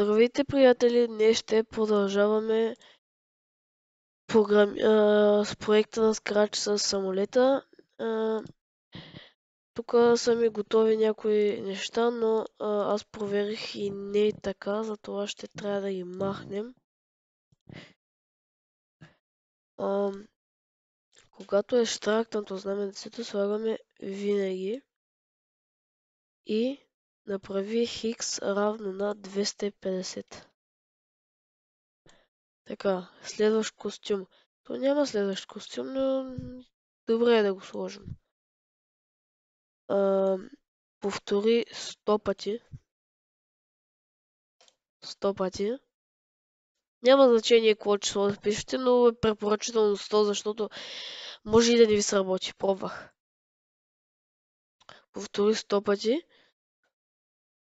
Здравейте, приятели! Днес ще продължаваме с проекта на Scratch с самолета. Тук са ми готови някои неща, но аз проверих и не е така, затова ще трябва да ги махнем. Когато е щракнато знаменцето, слагаме винаги и направи хикс равно на 250. Така, следващ костюм. То няма следващ костюм, но добре е да го сложим. Повтори 100 пъти. 100 пъти. Няма значение какво число да пишете, но е препоръчително 100, защото може и да не ви сработи. Пробвах. Повтори 100 пъти.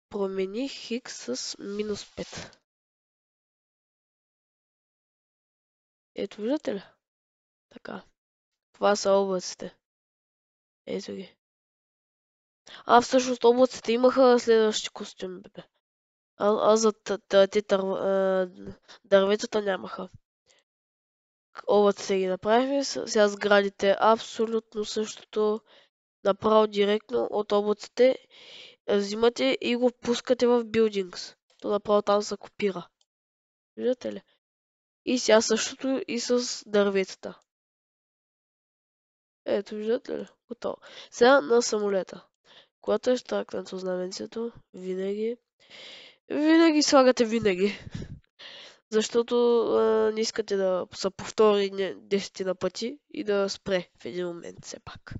Промени хикс с минус 5. Ето, виждате ли? Така. Това са облаците. Ето ги. Всъщност облаците имаха следващи костюми, бебе. За дърветата нямаха. Облаците ги направихме. Сега сградите абсолютно същото. Направо директно от облаците взимате и го пускате в Buildings. То направо там се копира. Виждате ли? И сега същото и с дърветата. Ето, виждате ли? Готово. Сега на самолета. Когато е щракнато знаменцето, винаги слагате винаги. Защото не искате да се повтори 10 на пъти и да спре в един момент все пак.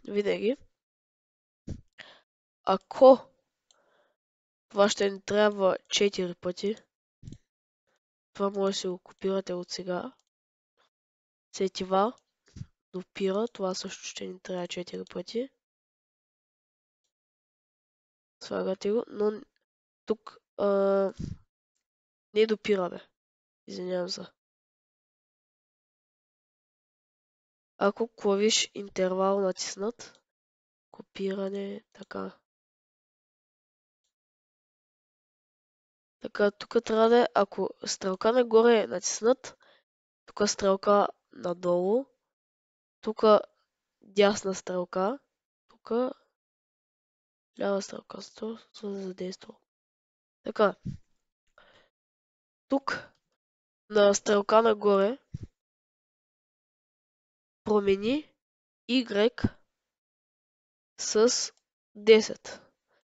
Винаги. Ако това ще ни трябва 4 пъти, това може да си го копирате от сега. Сетива, допира, това също ще ни трябва 4 пъти. Слагате го, но тук не допираме. Извинявам се. Ако клавиш интервал натиснат, копиране, така. Така, тук трябва да е, ако стрелка нагоре е натиснат, тук стрелка надолу, тук дясна стрелка, тук лява стрелка, за да задейства. Така. Тук на стрелка нагоре промени Y с 10.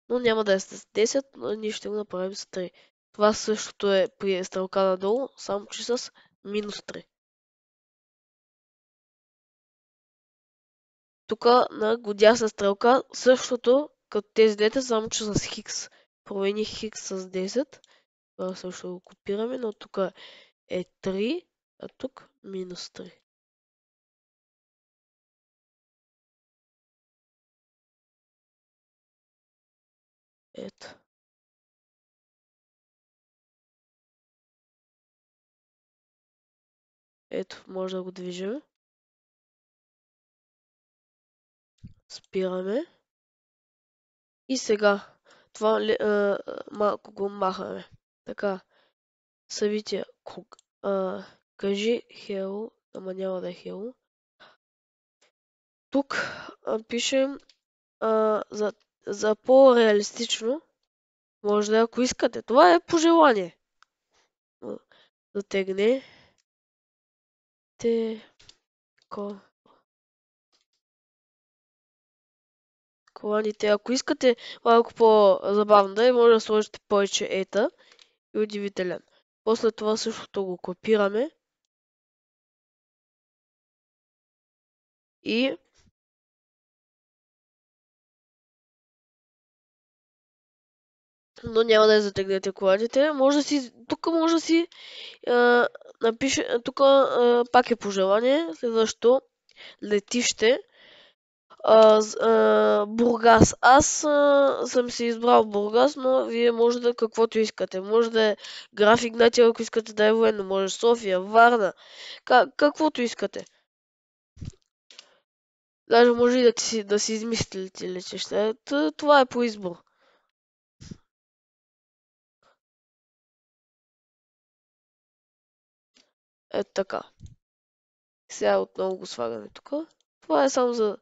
Но няма да е с 10, но ние ще го направим с 3. Това същото е при стрелка надолу, само че с минус 3. Тук на дясна стрелка същото като тези дете, само че с хикс. Промени хикс с 10. Това също го копираме, но тук е 3, а тук минус 3. Ето. Ето, може да го движим. Спираме. И сега, това малко го махаме. Така, събития. Кажи hello, ама няма да е hello. Тук пишем за по-реалистично. Може да, ако искате. Това е пожелание. Затегне. Коланите. Ако искате малко по-забавно да е, може да сложите повече ета и удивителен. После това същото го копираме. И но няма да я затегнете коладите. Тук може да си напише, тук пак е пожелание, следващо летище. Бургас. Аз съм си избрал Бургас, но вие може да каквото искате. Може да е Граф Игнатиево, ако искате да е военно. Може София, Варна. Каквото искате. Даже може и да си измислите летище. Това е по избор. Ето така. Сега отново го слагаме тук. Това е само за...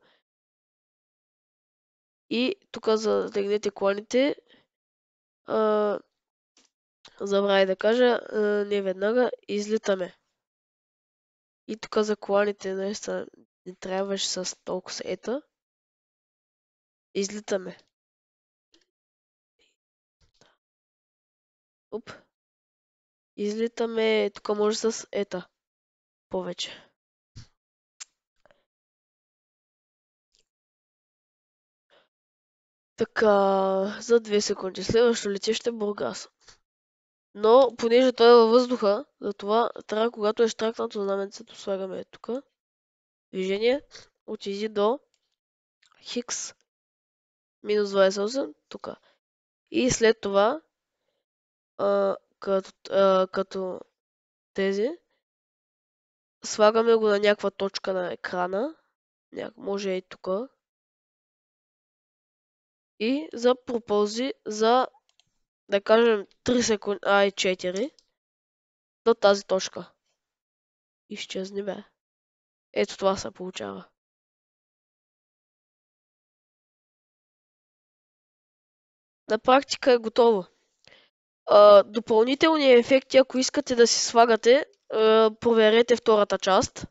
И тук за да тегнете коланите, забравя да кажа, не веднага, излитаме. И тук за коланите наистина не трябваше с толкова ета. Излитаме. Оп. Излитаме, тук може с ета. Повече. Така, за 2 секунди. Следващо летище Бургас. Но, понеже той е във въздуха, затова трябва, когато е штракнато знаменцето, слагаме тук. Движение. Отиди до Хикс. Минус 28. Тук. И след това, като тези, слагаме го на някаква точка на екрана. Може и тук. И за пропълзи за, да кажем, 3 секунди, 4 до тази точка. Изчезни, бе. Ето това се получава. На практика е готово. Допълнителни ефекти, ако искате да си слагате, проверете втората част.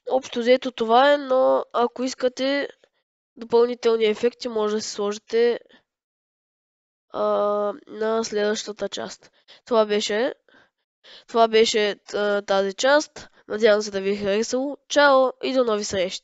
Общо взето това е, но ако искате допълнителни ефекти, може да си сложите на следващата част. Това беше тази част. Надявам се да ви е харесало. Чао и до нови срещи!